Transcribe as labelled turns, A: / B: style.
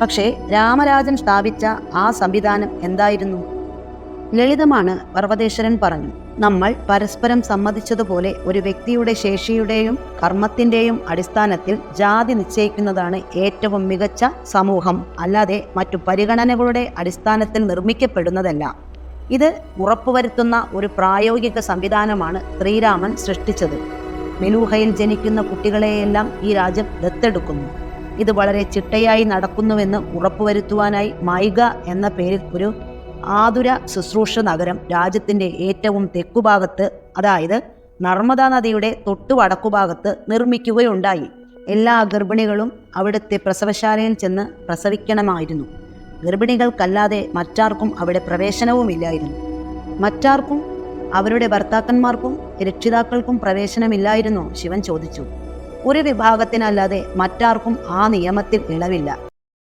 A: പക്ഷേ രാമരാജൻ സ്ഥാപിച്ച ആ സംവിധാനം എന്തായിരുന്നു? ലളിതമാണ്, പർവ്വതേശ്വരൻ പറഞ്ഞു. നമ്മൾ പരസ്പരം സമ്മതിച്ചതുപോലെ ഒരു വ്യക്തിയുടെ ശേഷിയുടെയും കർമ്മത്തിന്റെയും അടിസ്ഥാനത്തിൽ ജാതി നിശ്ചയിക്കുന്നതാണ് ഏറ്റവും മികച്ച സമൂഹം, അല്ലാതെ മറ്റു പരിഗണനകളുടെ അടിസ്ഥാനത്തിൽ നിർമ്മിക്കപ്പെടുന്നതല്ല. ഇത് ഉറപ്പുവരുത്തുന്ന ഒരു പ്രായോഗിക സംവിധാനമാണ് ശ്രീരാമൻ സൃഷ്ടിച്ചത്. മെലൂഹയിൽ ജനിക്കുന്ന കുട്ടികളെയെല്ലാം ഈ രാജ്യം ദത്തെടുക്കുന്നു. ഇത് വളരെ ചിട്ടയായി നടക്കുന്നുവെന്ന് ഉറപ്പുവരുത്തുവാനായി മൈഗ എന്ന പേരിൽ ഒരു ആതുര ശുശ്രൂഷ നഗരം രാജ്യത്തിന്റെ ഏറ്റവും തെക്കുഭാഗത്ത്, അതായത് നർമ്മദാ നദിയുടെ തൊട്ടു വടക്കുഭാഗത്ത് നിർമ്മിക്കുകയുണ്ടായി. എല്ലാ ഗർഭിണികളും അവിടുത്തെ പ്രസവശാലയിൽ ചെന്ന് പ്രസവിക്കണമായിരുന്നു. ഗർഭിണികൾക്കല്ലാതെ മറ്റാർക്കും അവിടെ പ്രവേശനവുമില്ലായിരുന്നു. മറ്റാർക്കും, അവരുടെ ഭർത്താക്കന്മാർക്കും രക്ഷിതാക്കൾക്കും പ്രവേശനമില്ലായിരുന്നോ? ശിവൻ ചോദിച്ചു. ഒരു വിഭാഗത്തിനല്ലാതെ മറ്റാർക്കും ആ നിയമത്തിൽ ഇളവില്ല.